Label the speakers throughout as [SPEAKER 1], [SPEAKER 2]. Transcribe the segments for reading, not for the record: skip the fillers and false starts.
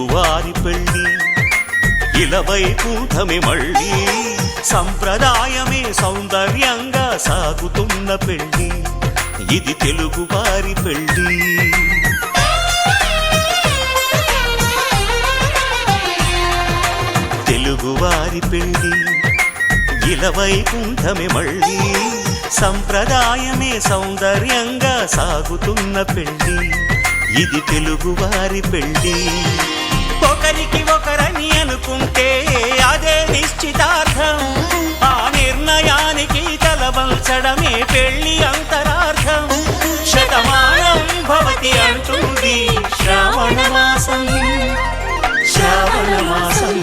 [SPEAKER 1] తెలుగువారి పెళ్ళి ఇలవైకుంఠమే మళ్ళీ సంప్రదాయమే సౌందర్యంగా సాగుతున్న పెళ్ళి ఇది తెలుగువారి పెళ్ళి తెలుగువారి పెళ్ళి ఇలవైకుంఠమే మళ్ళీ సంప్రదాయమే సౌందర్యంగా సాగుతున్న పెళ్ళి ఇది తెలుగువారి పెళ్ళి ఒకరికి ఒకరని అనుకుంటే అదే నిశ్చితార్థం ఆ నిర్ణయానికి తలవంచడమే పెళ్లి అంతరార్థం శతమానం భవతి అంటుంది శ్రావణ మాసం శ్రావణ మాసం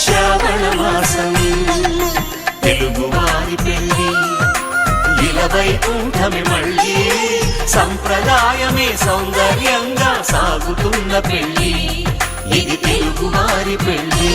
[SPEAKER 1] శ్రావణ మాసం తెలుగువారి పెళ్ళి ఇలవైకుంఠమే మళ్ళీ సంప్రదాయమే సౌందర్యంగా సాగుతున్న పెళ్ళి ఇది తెలుగువారి పెళ్ళి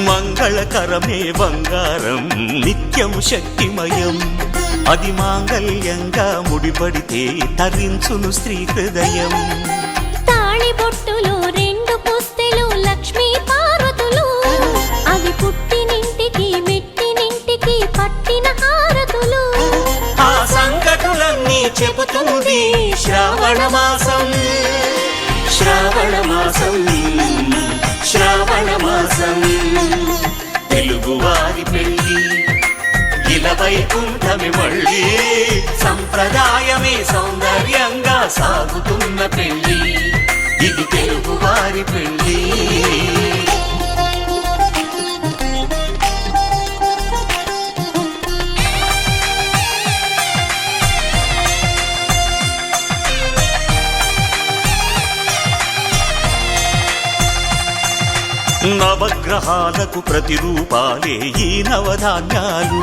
[SPEAKER 1] మంగళకరమే బంగారం నిత్యం శక్తిమయం అది మాంగళ్యంగా ముడిపడితే తరించును స్త్రీ హృదయం
[SPEAKER 2] తాళిబొట్టులో రెండు పుస్తెలు లక్ష్మీ పార్వతులు అవి పుట్టినింటికి మెట్టినింటికి పట్టిన హారతులు
[SPEAKER 1] ఆ సంగతులన్నీ చెబుతుంది శ్రావణ మాసం శ్రావణ మాసం శ్రావణ మాసం తెలుగువారి పెళ్ళి ఇలవైకుంఠమే మళ్ళీ సంప్రదాయమే సౌందర్యంగా సాగుతున్న పెళ్ళి ఇది తెలుగువారి పెళ్ళి నవగ్రహాలకు ప్రతిరూపాలే ఈ నవధాన్యాలు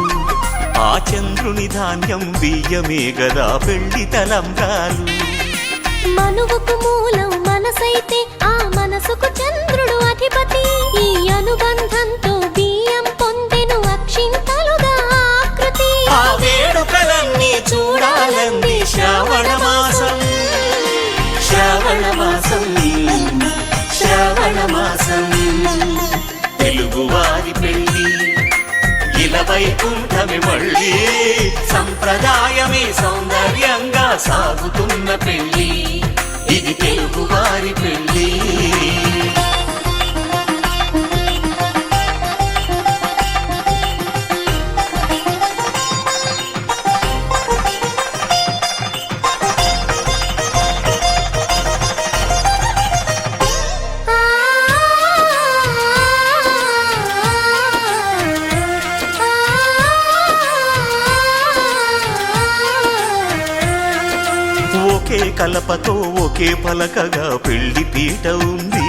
[SPEAKER 1] ఆ చంద్రుని ధాన్యం బియ్యమే గదా పెళ్లి తలంబ్రాలు
[SPEAKER 2] మనువుకు మూలం మనసైతే ఆ మనసుకు చంద్రుడు అధిపతి ఈ అనుబంధంతో బియ్యం పొందెను అక్షింతలుగా ఆకృతి
[SPEAKER 1] ఆ వేడుకలన్నీ చూడాలంది శ్రావణ మాసం శ్రావణ మాసం శ్రావణ మాసం తెలుగువారి పెళ్ళి ఇలవైకుంఠమే మళ్ళీ సంప్రదాయమే సౌందర్యంగా సాగుతున్న పెళ్ళి ఇది తెలుగువారి పెళ్ళి ఒకే కలపతో ఒకే పలకగా పెళ్లి పీట ఉంది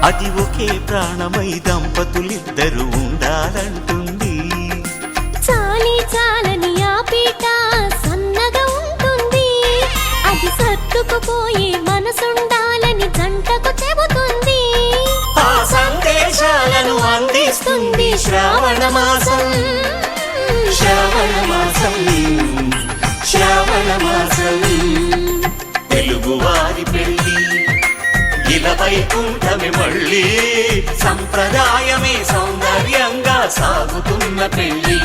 [SPEAKER 1] అది ఒకే ప్రాణమై దంపతులిద్దరూ ఉండాలంటుంది
[SPEAKER 2] చాలి చాలని ఆ పీట సన్నగా ఉంటుంది అది సర్దుకుపోయే మనసుండాలని జంటకు చెబుతుంది
[SPEAKER 1] ఆ సందేశాలను అందిస్తుంది శ్రావణ మాసం శ్రావణ మాసం శ్రావణ మాసం తెలుగువారి పెళ్ళి ఇలవైకుంఠమే మళ్ళీ సంప్రదాయమే సౌందర్యంగా సాగుతున్న పెళ్ళి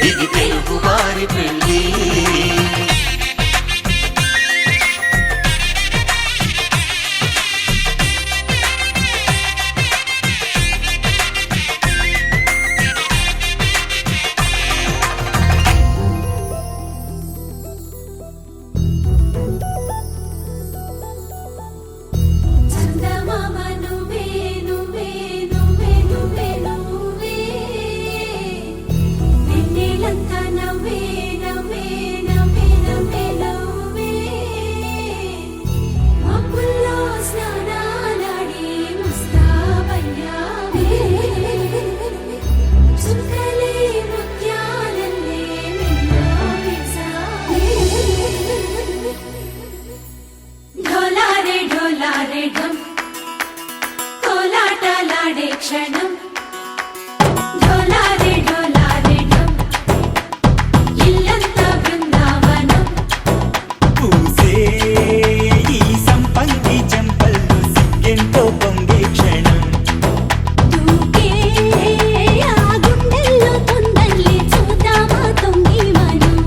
[SPEAKER 1] ఇది తెలుగువారి పెళ్ళి
[SPEAKER 2] వెన్నెలంతా నవ్వే నవ్వే నవ్వే కోలాటలాడే క్షణం ఢోలారే ఢోలారే ఢమ్ ఇల్లంతా బృందావనం
[SPEAKER 3] పూసే ఈ సంపంగి చెంపల్లో సిగ్గెంతో పొంగే క్షణం
[SPEAKER 2] దూకే ఆ గుండెల్లో తొందరలే చూద్దామా తొంగి మనం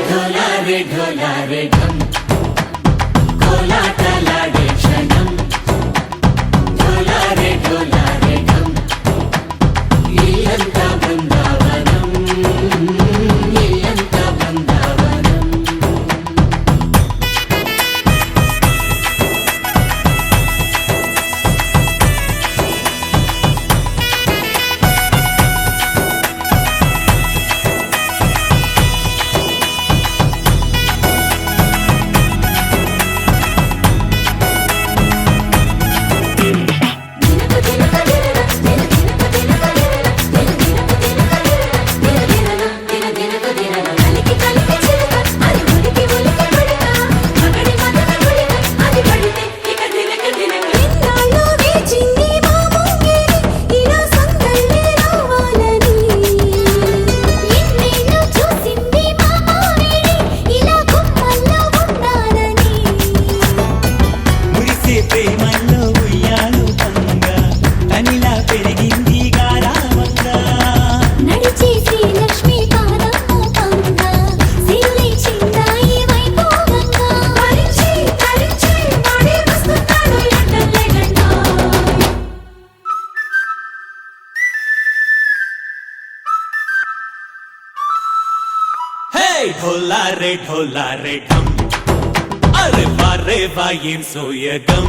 [SPEAKER 1] ఢోలారే ఢోలారే ఢమ్ కోలాటలాడే క్షణం ఢోలారే ఢోలారే ఢమ్ ఇల్లంతా బృందావనం ఇల్లంతా బృందావనం
[SPEAKER 3] మురిసే ప్రేమల్లో ఉయ్యాలు పంగా తనిలా పెరిగింది గారావంగా
[SPEAKER 2] నడిచే శ్రీలక్ష్మి పాదము పంగా సిరులే చిందాయి వైభోగంగా పరిచి తరించి వాడే వస్తున్నాడు ఎండలే గంట
[SPEAKER 3] హే ఢోలారే ఢోలారే ఢమ్ అరే వారే వాయేం సోయగం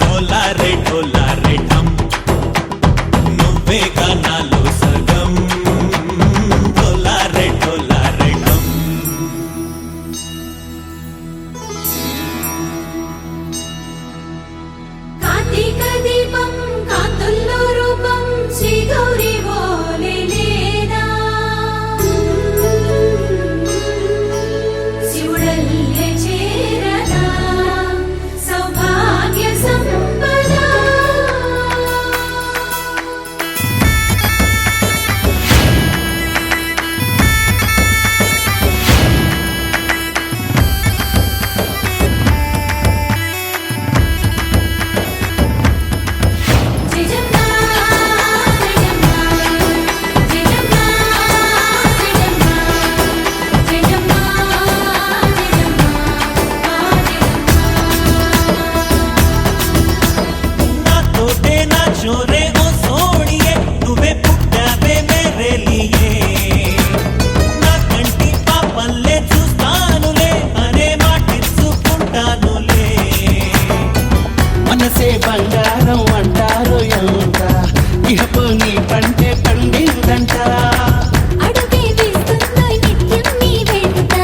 [SPEAKER 3] ఢోలారే ఢోలారే ఢమ్ నువ్వే గానాలో సగం ఢోలారే ఢోలారే ఢమ్
[SPEAKER 2] కార్తీక దీపం కాంతుల్లో రూపం శ్రీ గౌరీ ఓలే లేదా శివుడల్లే చేరదా సౌభాగ్య సంపద జయజమ్మా జయజమ్మా జయజమ్మా జయజమ్మా జయజమ్మా
[SPEAKER 3] నాతోటే నా చోరే ఓ సోడియే నువ్వే పుట్టావే మేరే లియే నా కంటి పాపల్లే చూస్తానులే అనే మాటిచ్చుకుంటానులే
[SPEAKER 4] మనసే బంగారం అంటారు ఎంత ఇహపు నీ పంటే పండిందంట
[SPEAKER 2] అడుగే వేస్తుందో నిత్యం నీ వెంట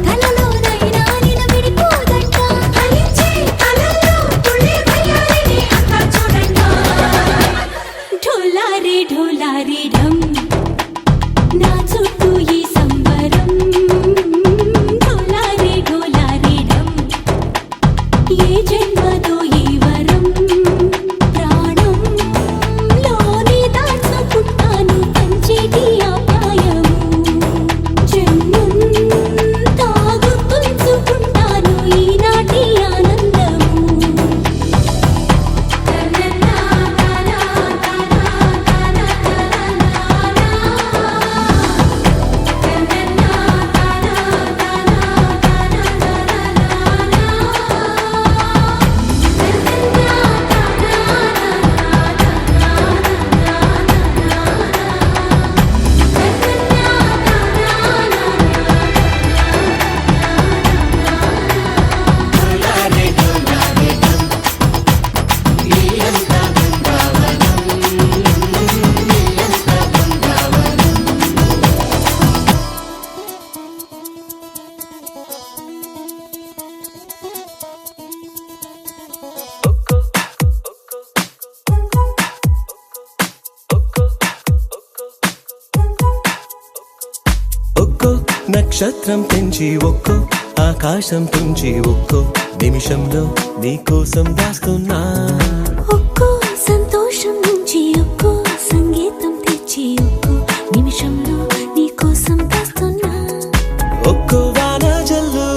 [SPEAKER 2] కలలోనైనా నిన్ను విడిపోదంట ఫలించే కలల్లో తుళ్ళే వయ్యారిని అంతా చూడంట ఢోలారే ఢోలారే ఢమ్ నా చుట్టూ ఈ సంబరం ఢోలారే ఢోలారే ఢమ్ ఏ జన్మదో ఈ వరం
[SPEAKER 3] నక్షత్రం పెంచి ఒక్కో ఆకాశం తుంచి ఒక్కో నిమిషంలో నీకోసం దాస్తున్నా.
[SPEAKER 2] ఒక్కో సంతోషం నుంచి ఒక్కో సంగీతం తెచ్చి ఒక్కో నిమిషంలో నీ కోసం దాస్తున్నా.
[SPEAKER 3] ఒక్కో వాన జల్లు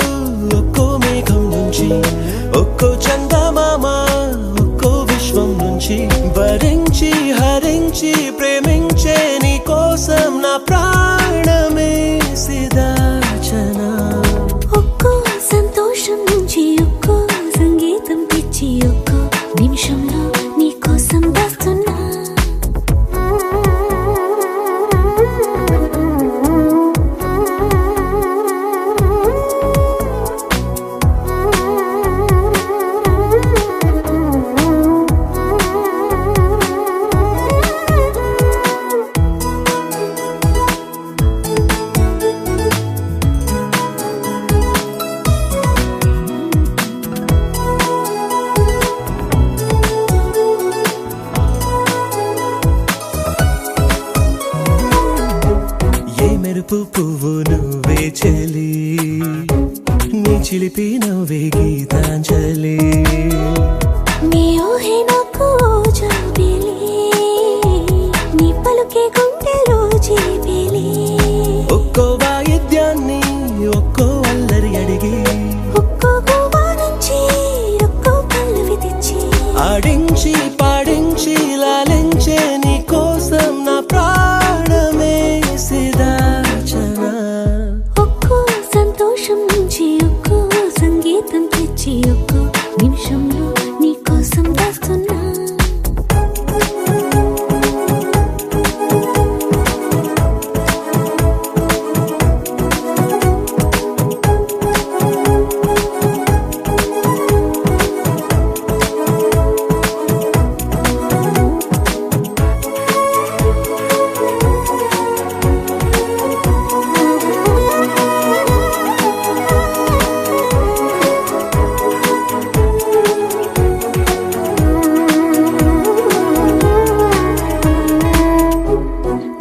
[SPEAKER 3] ఒక్కో మేఘం నుంచి ఒక్కో చందమామ ఒక్కో విశ్వం నుంచి భరించి హరించి ప్రేమించే నీ కోసం నా ప్రాణమే సిదాచనా.
[SPEAKER 2] ఒక్కో సంతోషం నుంచి ఒక్కో సంగీతం తెచ్చి ఒక్కో నిమిషంలో నీ కోసం దాస్తున్నా.
[SPEAKER 3] ఏ మెరుపు పువ్వు నువ్వే చెలి నీ చిలిపి నవ్వే గీతాంజలి.
[SPEAKER 2] నీ ఊహే నాకు జాబిలి నీ పలుకే గుండెలో జీబిలి.
[SPEAKER 3] ఒక్కో వాయిద్యాన్ని ఒక్కో అల్లరి అడిగి
[SPEAKER 2] ఒక్కో గోవా నుంచి ఒక్కో పల్లవి తెచ్చి
[SPEAKER 3] ఆడించి పాడించి లాలించే నీ కోసం నా ప్రాణమే సిదాచనా.
[SPEAKER 2] ఒక్కో సంతోషం నుంచి ఒక్కో సంగీతం తెచ్చి ఒక్కో నిమిషంలో నీ కోసం దాస్తున్నా.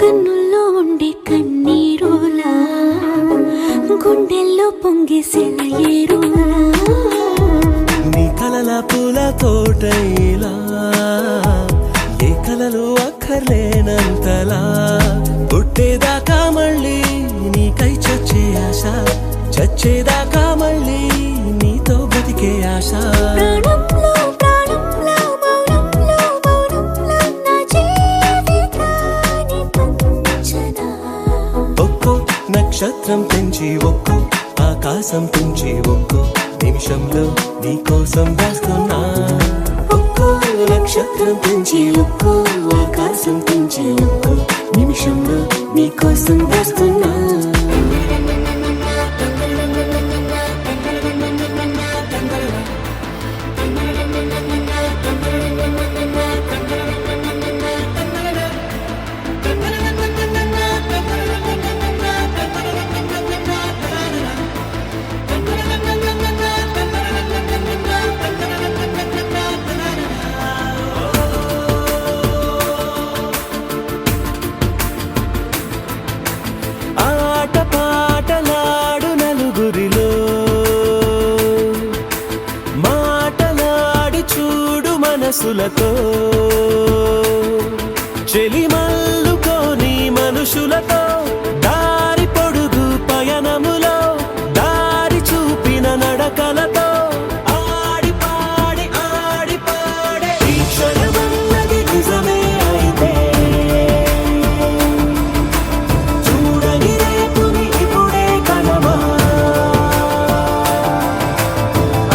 [SPEAKER 2] కన్నుల్లో ఉండే కన్నీరులా గుండెల్లో పొంగే సెలయేరులా.
[SPEAKER 3] నీ కలల పూల తోటైలా ఏ కలలు అక్కర్లేనంతలా పుట్టేదాకా మళ్ళీ నీకై చచ్చే ఆశ చచ్చేదాకా మళ్ళీ నీతో బతికే ఆశ.
[SPEAKER 2] ప్రాణంలో ప్రాణంలో మౌనంలో మౌనంలో నా జీవితాన్ని పంచనా.
[SPEAKER 3] ఒక్కో నక్షత్రం పెంచి ఒక్కో ఆకాశం తుంచి ఒక్కో నిమిషంలో నీకోసం దాస్తున్నా. ఒక్కో నక్షత్రం పెంచి ఒక్కో ఆకాశం తుంచి ఒక్కో నిమిషంలో నీకోసం దాస్తున్నా. ఆట పాటలాడు నలుగురిలో మాటలాడి చూడు మనసులతో చెలిమల్లుకోని మనుషులతో దారి పొడుగు పయనములో దారి చూపిన నడకలతో ఆడి పాడే ఈ క్షణమన్నది నిజమే అయితే చూడని రేపుని ఇప్పుడే కలమా.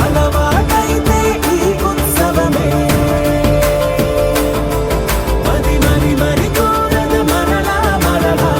[SPEAKER 3] అలవాటైతే ఈ ఉత్సవమే మరి కోరద మరలా మరలా.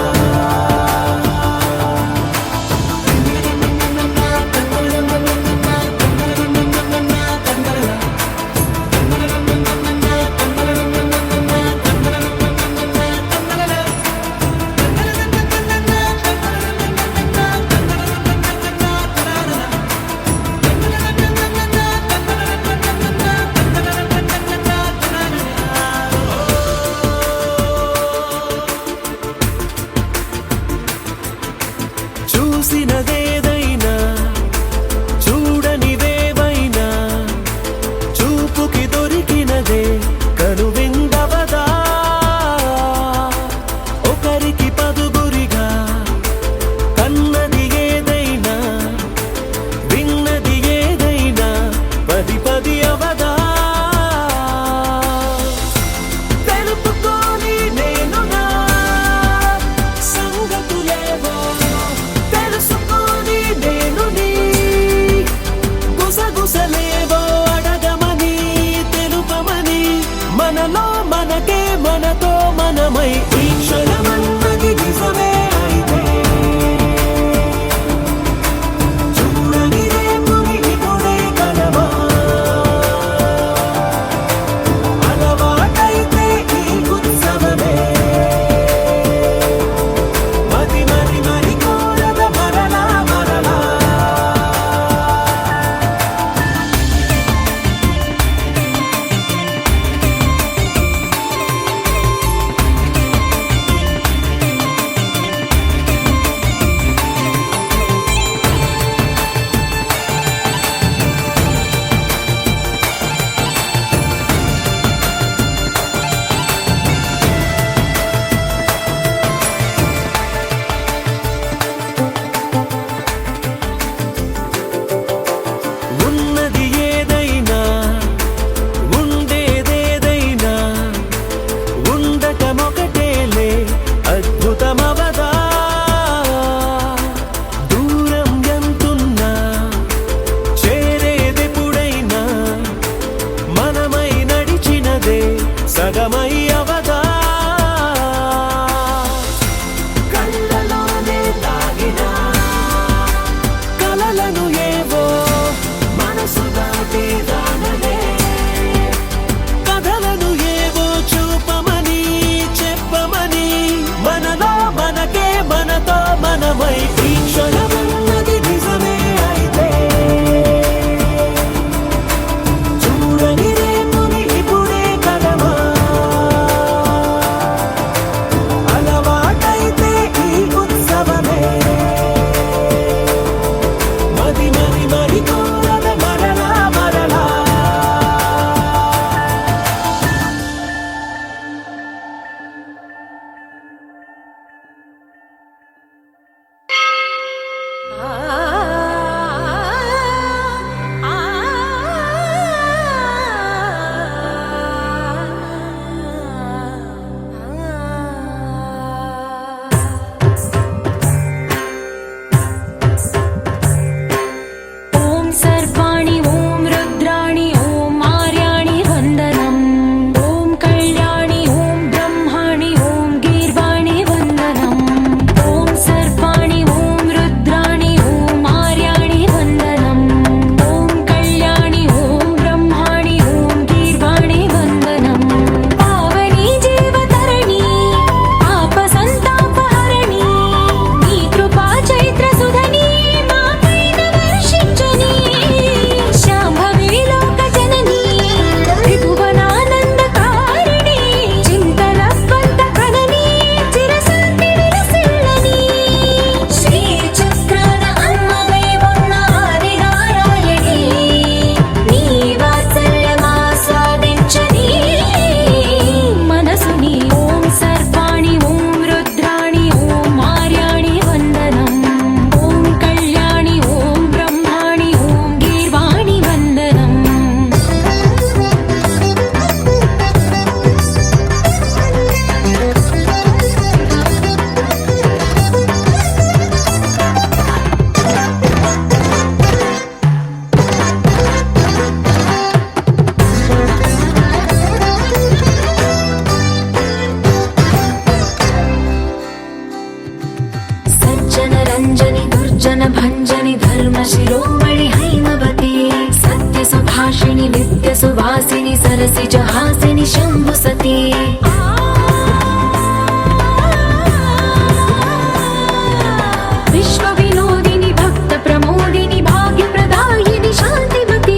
[SPEAKER 3] మనలో మనకే మనతో మనమై ఈ క్షణమన్నది నిజమే అయితే చూడని రేపుని ఇప్పుడే కలవా అలవాటైతే ఈ ఉత్సవమే మది మరి మరి కోరద మరలా మరలా ఉన్నది ఏదైనా ఉండేదేదైనా ఉండటమొకటేలే అద్భుతమవదా దూరం ఎంతున్నా చేరేదెప్పుడైనా మనమై నడిచినదే సగమై అవదా కళ్ళలోనే దాగిన కలలను ఏవో మనసు దాటి రానలే కథలను ఏవో చూపమని చెప్పమని మనలో మనకే మనతో మనమై ఈ క్షణమన్నది నిజమే అయితే చూడని రేపుని ఇప్పుడే కలవా అలవాటైతే ఈ ఉత్సవమే మది మరి మరి కోరద మరలా మరలా
[SPEAKER 2] ఓం సర్వాణి ఓం రుద్రాణి ఓం ఆర్యాణి వందనం ఓం కళ్యాణి ఓం బ్రహ్మాణి ఓం గీర్వాణి వందనం ఓం సర్వాణి ఓం రుద్రాణి ఓం ఆర్యాణి వందనం ఓం కళ్యాణి ఓం బ్రహ్మాణి ఓం గీర్వాణి వందనం పావని జీవతరణి పాప సంతాపహరణి నీ కృపా చైత్ర సుధని మా పైన వర్షించని శాంభవి లోక జనని త్రిభువనానందకారిణి చింతల పంత కనని చిరశాంతి విలసిల్లని శ్రీ చక్రాన అమ్మవై ఉన్న ఆదినారాయణి నీ వాత్సల్యమాస్వాదించని మనసుని ఓం సర్వాణి ఓం రుద్రాణి ఓం ఆర్యాణి వందనం ఓం కళ్యాణి ఓం బ్రహ్మాణి ఓం గీర్వాణి వందనం సజ్జన రంజని దుర్జన భంజని ధర్మ శిరోమణి హైమవతి సత్య సుభాషిణి నిత్య సువాసిని సరసిజ హాసిని శంభు సతీ విశ్వ వినోదిని భక్త ప్రమోదిని భాగ్య ప్రదాయిని శాంతిమతి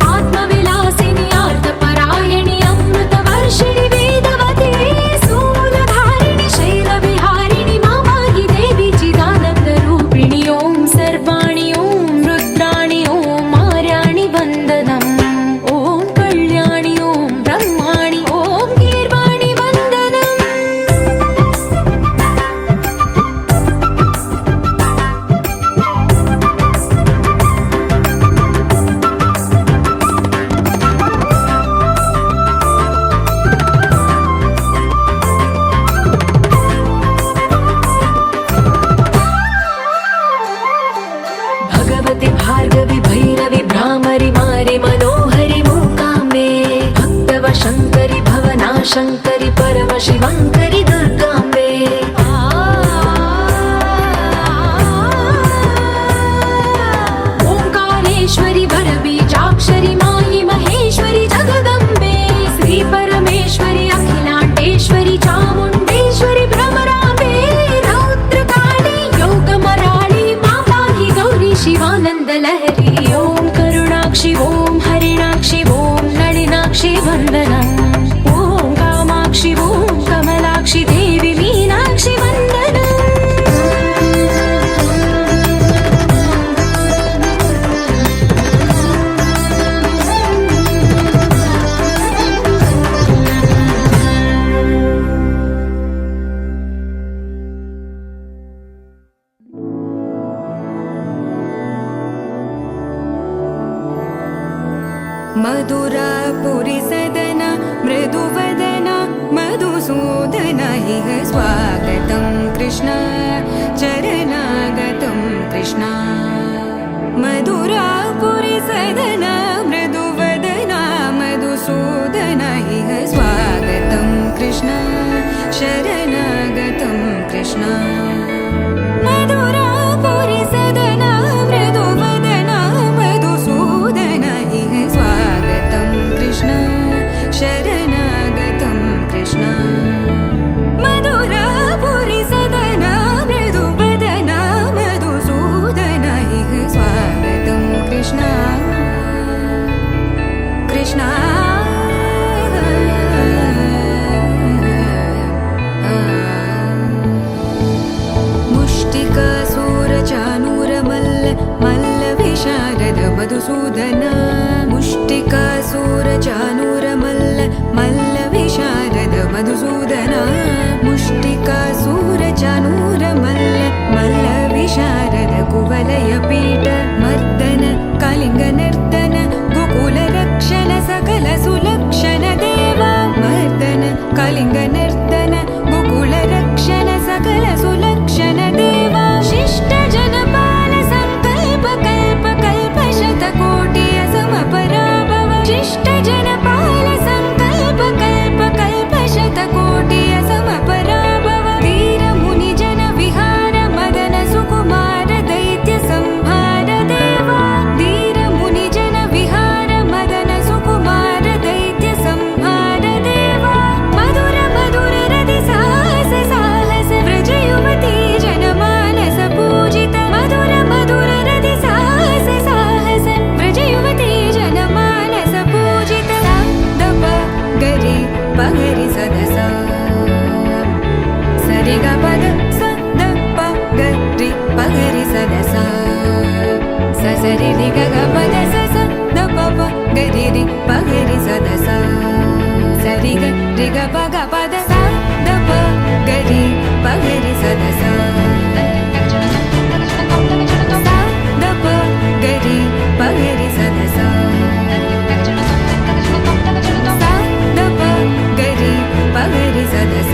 [SPEAKER 2] ఆత్మ విలాసిని ఆర్తపరాయణి అమృత వర్షిణి వేదవతి శూలధారిణి శైల విహారిణి మామాగి దేవి చిదానంద రూపిణి ఓం సర్వాణి ఓం రుద్రాణి ఓం ఆర్యాణి వందనం ఓం కళ్యాణి ఓం బ్రహ్మాణి ఓం గీర్వాణి వందనం శంకరి పరమశివంకరి దుర్గాంబే ఓంకారేశ్వరి వరబీజాక్షరి మాయి మహేశ్వరి జగదంబే శ్రీ పరమేశ్వరి అఖిలాండేశ్వరి చాముండేశ్వరి భ్రమరాంబే రౌద్రకాళి యోగమరాళి మా పాహి గౌరీ శివానంద లహరి ఓం కరుణాక్షి ఓం హరిణాక్షి ఓం నళినాక్షి వందనం ఓం కామాక్షి ఓం కమలాక్షి దేవి మీనాక్షి వందనం
[SPEAKER 5] मधुरापुरी सदन मृदुवदन मधुसूदन इह स्वागतं कृष्ण चरणागतं कृष्ण मधुरापुरी सदन मृदुवदन मधुसूदन इह स्वागतं कृष्ण शरणागतं कृष्ण मधुरापुरी सदन मृदुवदन मधुसूदन इह स्वागतं कृष्ण शरणागतं कृष्ण मधुरापुरी सदन मृदुवदन मधुसूदन इह स्वागतं कृष्ण कृष्ण मुष्टिकासूरचानूरमल्ल मल्लविशारद मधुसूदन मुष्टिकासूरचानूरमल्ल मल्लविशारद मधुसूदन मुष्टिकासूरचानूरमल्ल मल्लविशारद कुवलयपीठ मर्दन कलिङ्गनर्दन गोकुलरक्षण सकल सुलक्षण देवा मर्दन कलिङ्गनर्दन गोकुलरक्षण सकल सुलक्षण देवा शिष्ट जनपाल संकल्प कल्प कल्प शतकोटि असमपराभव शिष्ट जनपाल संकल्प कल्प कल्प शतकोटि असमपराभव वीर मुनि जन विहार मदन सुकुमार दैत्य संहार देवा वीर मुनि जन विहार मदन सुकुमार दैत्य संहार देवा मधुर मधुर रति साहस साहस व्रज युवती जनमानस पूजित मधुर मधुर रति साहस साहस व्रज युवती जनमानस पूजित दप गरि पगरि सदस सरि ग पद स द प गरि पगरि सदस स सरि रि ग ग पद स स द प प गरि रि पगरि सदस सरि ग रि ग प ग पद स द प गरि पगरि सदस स द प गरि पगरि सदस स द प गरि पगरि सदस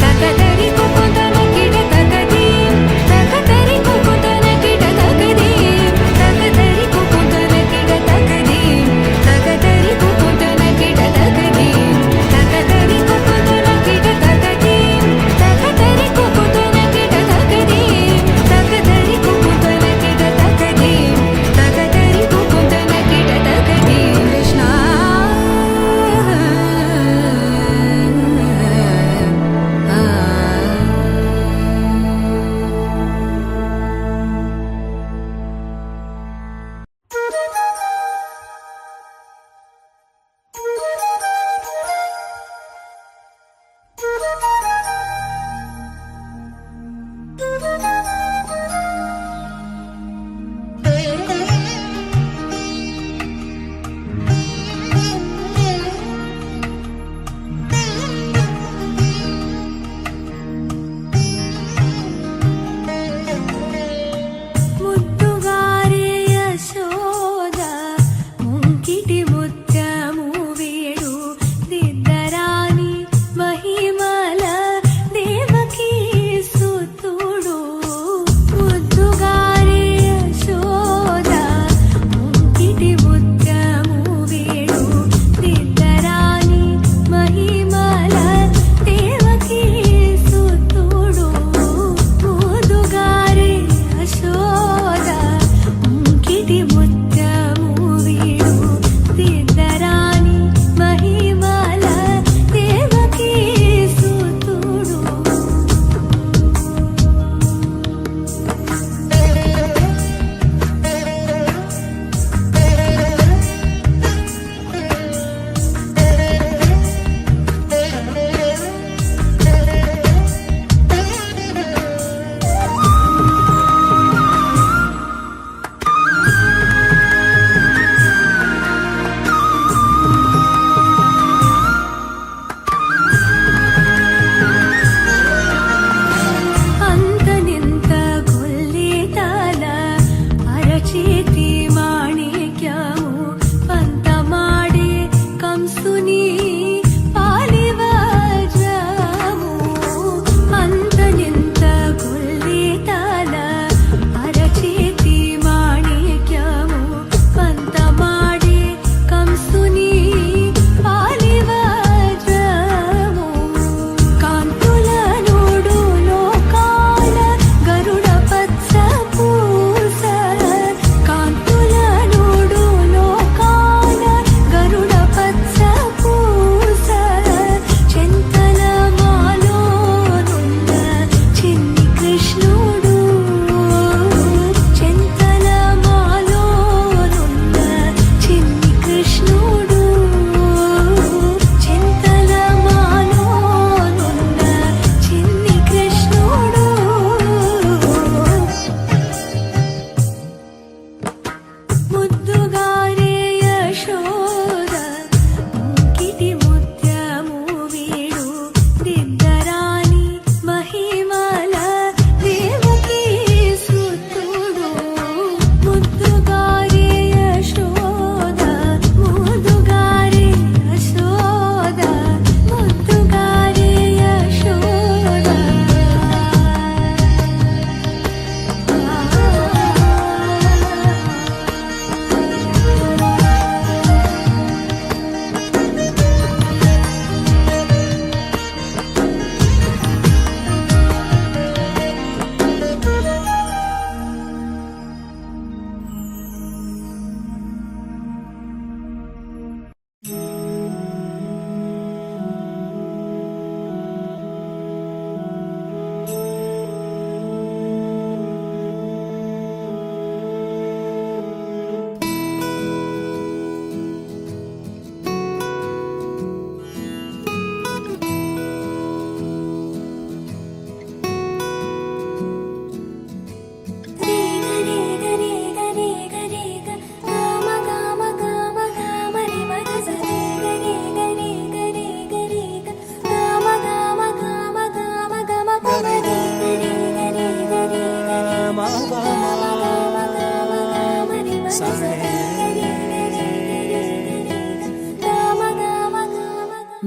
[SPEAKER 5] तकदरि कुकुतन किड तकदीं तकदरि कुकुतन किड तकदीं तकदरि कुकुतन किड तकदीं तकदरि कुकुतन किड तकदीं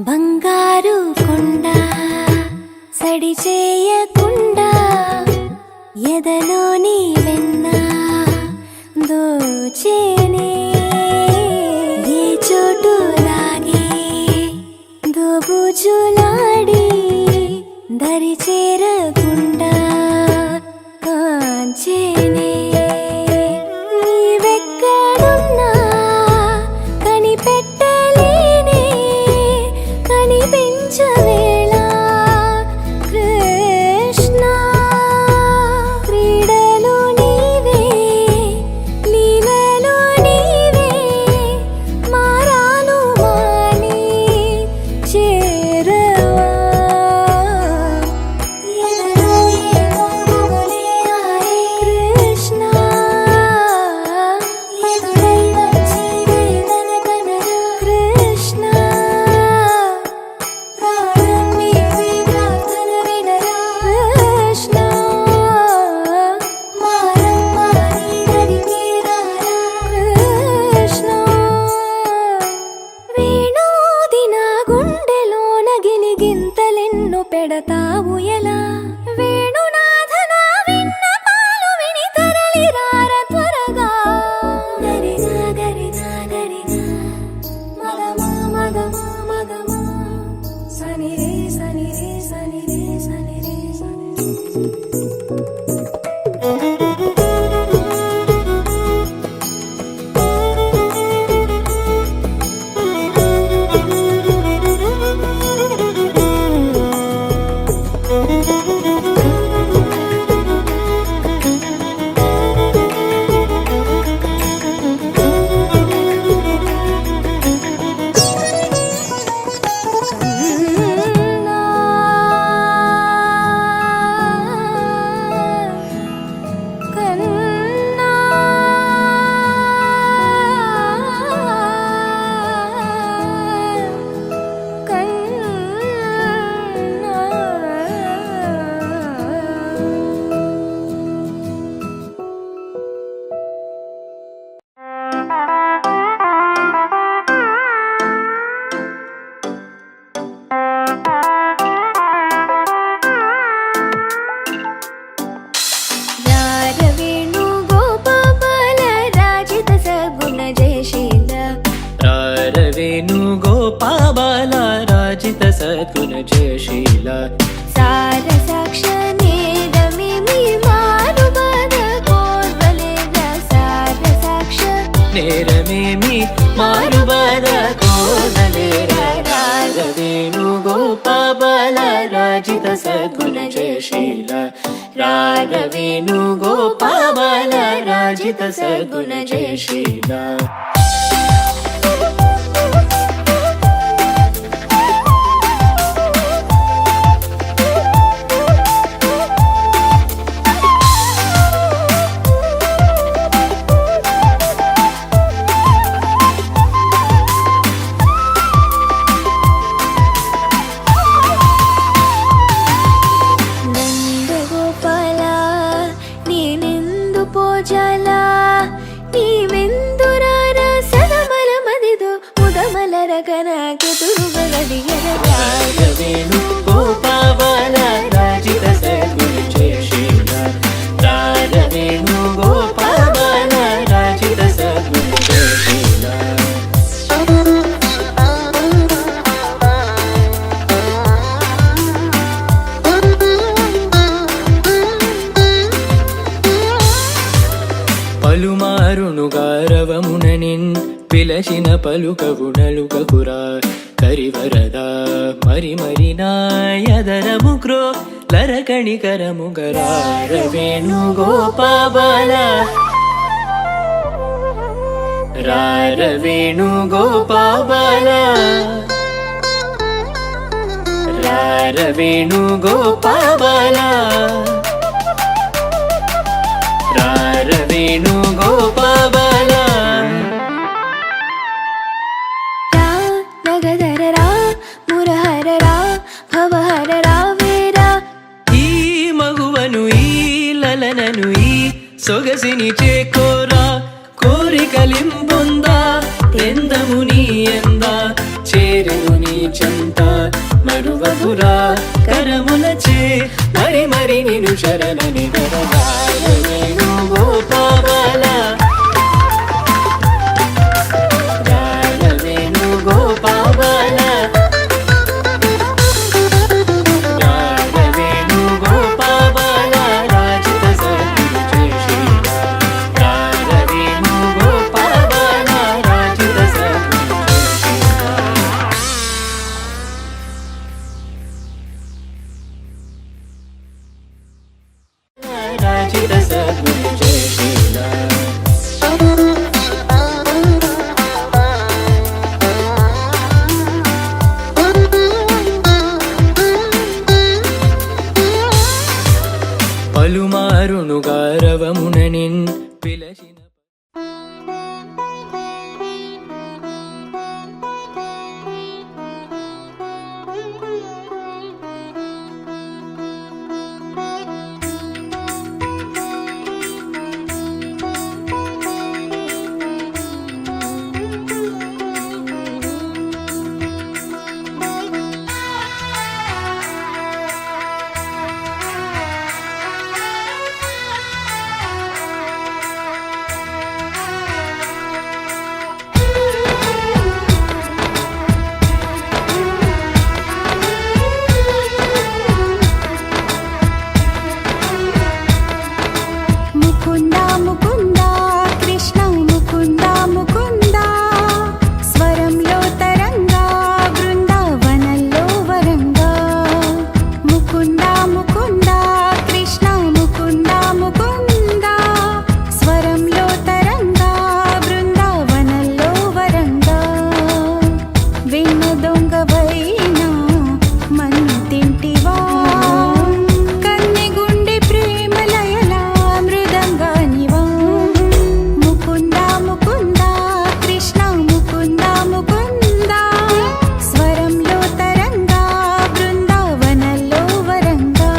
[SPEAKER 2] బంగారు కొండ సడి చేయకుండా ఎదలోని వెన్న దోచేనే ఏ చోటు లాగే దోబుజులాడి దరి చేరకుండా కాంచేనే నీవెక్కడున్నా కనిపెట్టలేనే కనిపించవేళ కృష్ణ క్రీడలు నీవే లీలలు నీవే మారాను మాని చేరవా ఎదలో ఏమో మొదలే ఆయే కృష్ణ ఎదురై వచ్చి వేదన కనరా కృష్ణ ప్రాణం నీవే ప్రార్థన వినరా కృష్ణ మారం మాని నడికి రారా కృష్ణ వేణోది నా గుండెలోన గిలిగింతలెన్ను పెడతావు ఎలా వేణునాథ నా విన్నపాలు విని తరలి రార త్వరగా గరిజా గరిజా గరిజా మగమా మగమా మగమా సని రే సని రే సని రే సని రే సని కన్నా రారవేణు గోపాల రాజిత సగుణ జయశీల
[SPEAKER 3] రారవేణు గోపాబాల రాజిత సద్గుణ జయశీల
[SPEAKER 2] సార సాక్ష నేరమేమి మారుబద కోర్వలేద సార సాక్ష
[SPEAKER 3] నేరమేమి మారుబద కోదలేర రారవేణు గోపాబాల రాజిత సద్గుణ జయశీల రారవేణు గోపాబాల రాజిత సద్గుణ జయశీల
[SPEAKER 2] నందగోపాల నేనెందు పోజాల నీవెందురార సదమల మదిదో ముదమల రగనాకెదురుగలదిగర
[SPEAKER 3] రారవేణు గోపాబాల రాజిత సద్గుణ జయశీల రారవేణు గోపాబాల రాజిత సద్గుణ జయశీల పలుమారును గారవముననిన్ పిలచిన పలుకగుణలుకకురా కరివరదా మరి మరి నాయదరము క్రో లరకణికరము గరారవేణు గోపాబాల రారవేణు గోపాబాల రారవేణు గోపాబాల రారవేణు గోపాబాల
[SPEAKER 2] రా నగధర రా మురహర రా భవహర రా వేరా
[SPEAKER 3] ఈ మగువను ఈ లలనను ఈ సొగసిని చేకోరా కోరికలింపొందా తెందము నీ ఎందా చేరెను నీ చెంత మరువకురా కరములచే మరి మరి నిను శరణని వేణు గోపాల వేణు గోపాల వేణు గోపాల రాజిత సద్గురు వేణు గోపాల రాజిత సద్గురు రాజిత సద్గురు జయ శ్రీలా పలుమారును గారవముననిన్ పిలచిన
[SPEAKER 5] ముకుంద ముకుంద కృష్ణ ముకుంద ముకుంద స్వరంలో తరంగా బృందావనంలో వరంగా ముకుంద ముకుంద కృష్ణ ముకుంద ముకుంద స్వరంలో తరంగా బృందావనంలో వరంగా వెన్న దొంగవైనా మన్ను తింటివా కన్నె గుండె ప్రేమలయలా మృదంగానివా ముకుంద ముకుంద కృష్ణ ముకుంద ముకుంద స్వరంలో తరంగా బృందావనంలో వరంగా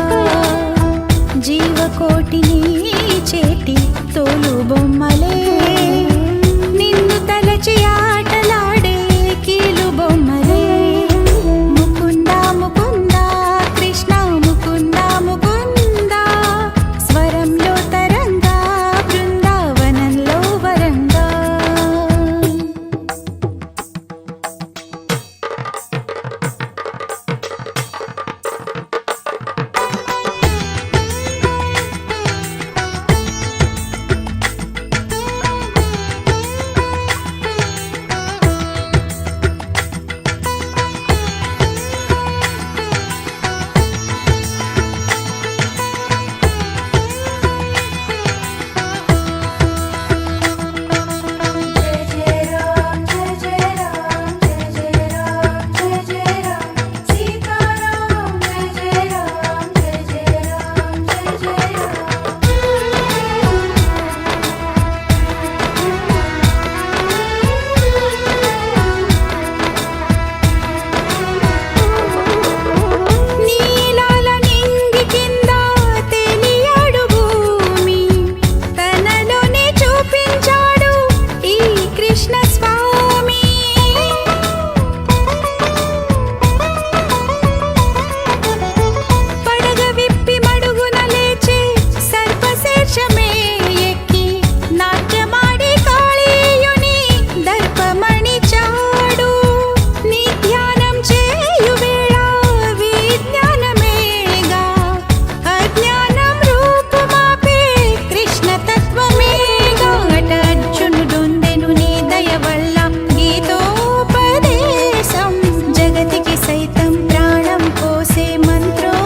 [SPEAKER 5] జీవకోటిని చేటి తోలు బొమ్మలే నిన్ను తలచి ఆటలాడే కీలు బొమ్మలే ముకుంద ముకుంద కృష్ణ ముకుంద ముకుంద స్వరంలో తరంగా బృందావనంలో వరంగా నీలాల నింగి కింద తెలియాడు భూమి తనలోనే చూపించాడు ఈ కృష్ణ స్వామి పడగ విప్పి మడుగున లేచి సర్పశీర్షమే ఎక్కి నాట్యమాడి కాళీయుని దర్పమణి చాడు నీ ధ్యానం చేయు వేళ విజ్ఞానమేగా అజ్ఞానం రూపుమాపే కృష్ణ తత్వమేగా అట అర్జునుడొందెను నీ దయ వల్ల గీతోపదేశం జగతికి సైతం ప్రాణం పోసే మంత్రోపదేశం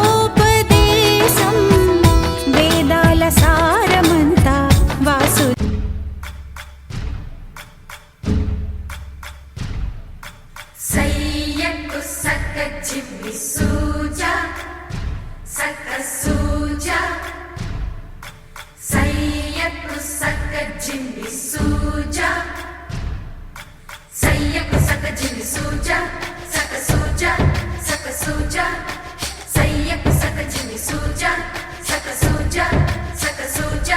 [SPEAKER 5] వేదాల సారమంతా వాసు
[SPEAKER 2] సయ్యకు సక్క చిమ్మి సూజ సక్క సూజ సయ్యకు సక్క జిమ్మి సూజ సయ్యకు సక్క జిమ్మి సూజ సక్క సూజ సక్క సూజ సయ్యకు సక్క జిమ్మి సూజ సక్క సూజ సక్క సూజ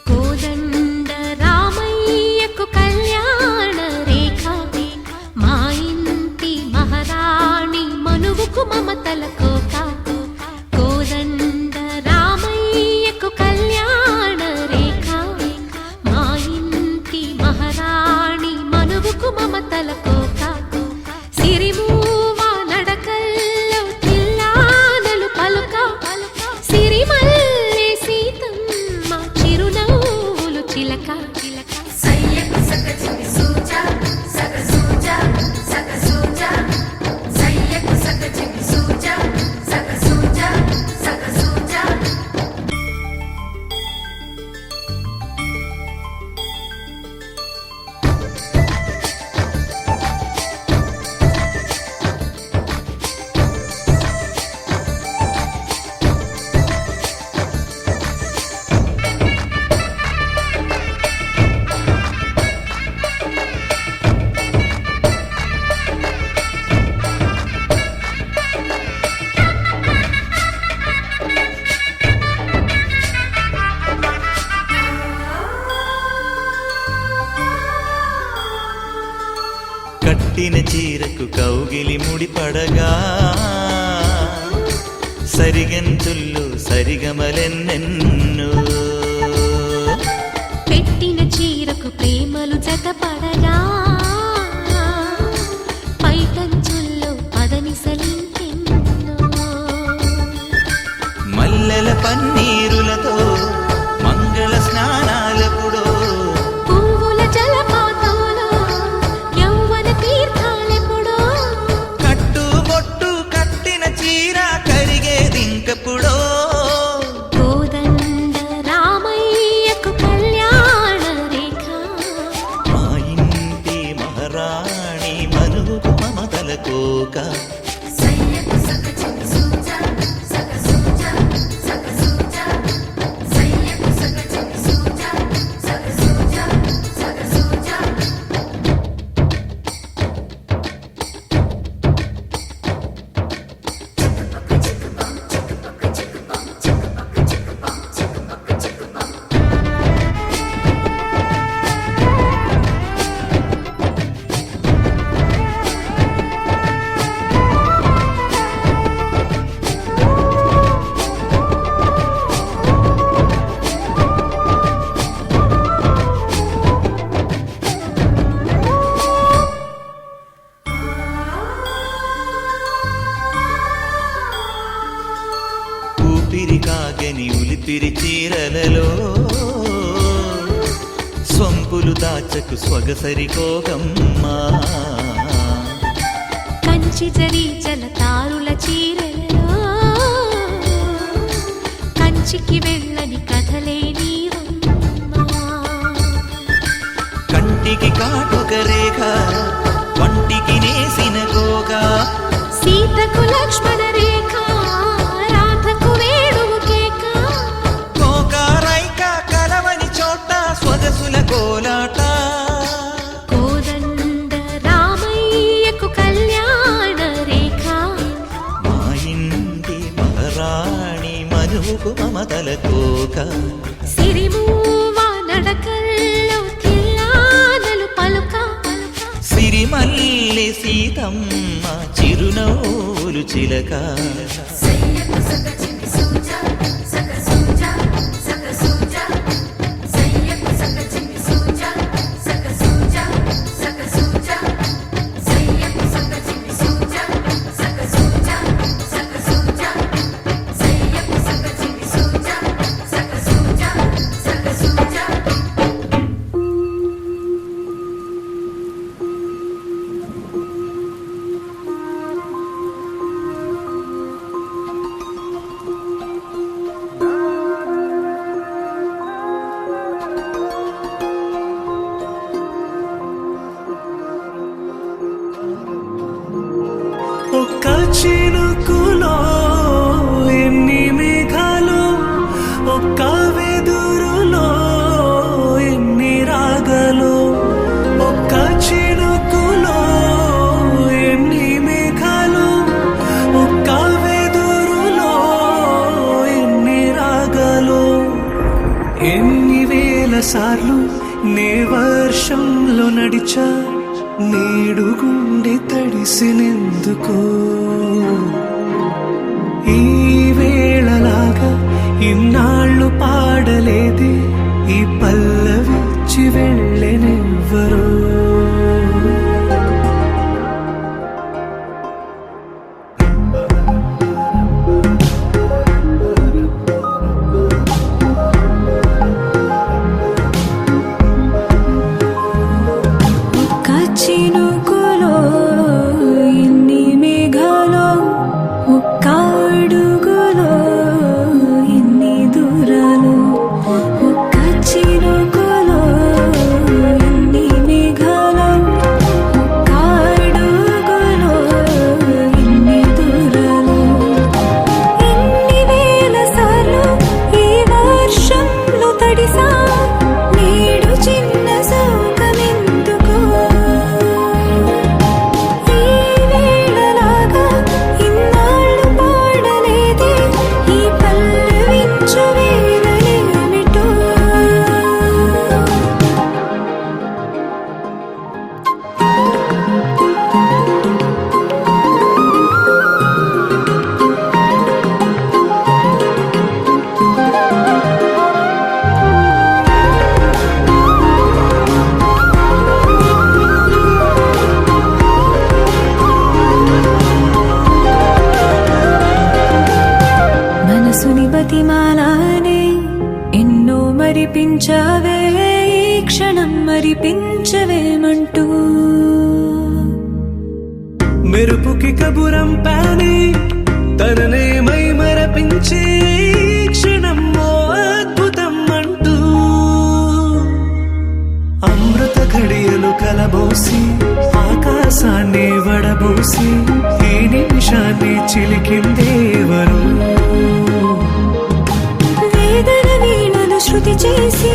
[SPEAKER 2] కోదండ రామయ్యకు కళ్యాణ రేఖ మా మమతల కోక సిరిమూవ నడకల్లో తిల్లానలు పలుక సిరిమల్లె సీతమ్మ చిరునవ్వులు చిలక సయ్యకు సగ చిమి సూజా సగ సూజా సగ సూజా సయ్యకు సగ చిమి సూజా సగ సూజా సగ సూజా
[SPEAKER 6] కట్టిన చీరకు కౌగిలి ముడిపడగా సరిగంతుల్లో సరిగమలెన్నెన్నో
[SPEAKER 2] పెట్టిన చీరకు ప్రేమలు జతపడగా పైకంచుల్లో పదనిసలింకెన్నో
[SPEAKER 6] మల్లెల పన్నీరులతో మంగళ స్నానాలపుడో
[SPEAKER 2] పువ్వుల జలపాతంలో యౌవన తీర్థాలెప్పుడో
[SPEAKER 6] కట్టుబొట్టు కట్టిన చీర కరిగేదింకపుడో
[SPEAKER 2] కోదండ రామయ్యకు కళ్యాణ రేఖ
[SPEAKER 6] మా ఇంటి మహారాణి మనుగు మమతల కోక
[SPEAKER 2] సయ్యకు సగ చిమి సూజా సగ సూజా సగ సూజా సయ్యకు సగ చిమి సూజా సగ సూజా సగ సూజా
[SPEAKER 6] ఊపిరి కాగని ఉలిపిరి చీరలలో స్వంపులు దాచకు స్వగసరి కోగమ్మా
[SPEAKER 2] కంచి జరి జలతారుల చీరలలో కంచికి వెళ్ళని కథలే నీవమ్మా
[SPEAKER 6] కంటికి కాటుక రేఖ వంటికి నేసిన గోగా
[SPEAKER 2] సీతకు లక్ష్మణ రేఖ రాధకు వేణువు కేక
[SPEAKER 6] కోకారైక కలవని చోట స్వగసుల కోలాట
[SPEAKER 2] కోదండ రామయ్యకు కళ్యాణ రేఖ
[SPEAKER 6] మా ఇంటి మహారాణి మనుగు మమతల కోక
[SPEAKER 2] సిరిమూవ నడకల్లో తిల్లానలు పలుక
[SPEAKER 6] సిరిమల్లె సీతమ్మ చిరునవ్వులు చిలక
[SPEAKER 2] సయ్యకు సగ చిమి సూజా సగ సూజా సగ సూజా సయ్యకు సగ చిమి సూజా సగ సూజా సగ సూజా సయ్యకు సగ చిమి సూజా సగ సూజా సగ సూజా సయ్యకు సగ చిమి సూజా సగ సూజా సగ సూజా
[SPEAKER 3] ఒక్క చినుకులో ఎన్ని మేఘాలు ఒక్క వెదురులో ఎన్ని రాగాలు ఒక్క చినుకులో ఎన్ని మేఘాలు ఒక్క వెదురులో ఎన్ని రాగాలు ఎన్ని వేల సార్లు నే వర్షంలో నడిచా నేడు గుండె తడిసినెందుకో ఈ వేళలాగా ఇన్నాళ్ళు పాడలేదే ఈ పల్లవిచ్చి వెళ్ళెనెవ్వరో
[SPEAKER 5] పెంచావే ఈ క్షణం మరిపించవేమంటూ
[SPEAKER 3] మెరుపుకి కబురం పాని తననే మై మరపించి క్షణం ఓ అద్భుతం అంటూ అమృత ఘడియలు కలబోసి ఆకాశాన్ని వడబోసి ఈ నిమిషాన్ని చిలికిందేవరు
[SPEAKER 5] వేదన వీణలు శృతి చేసి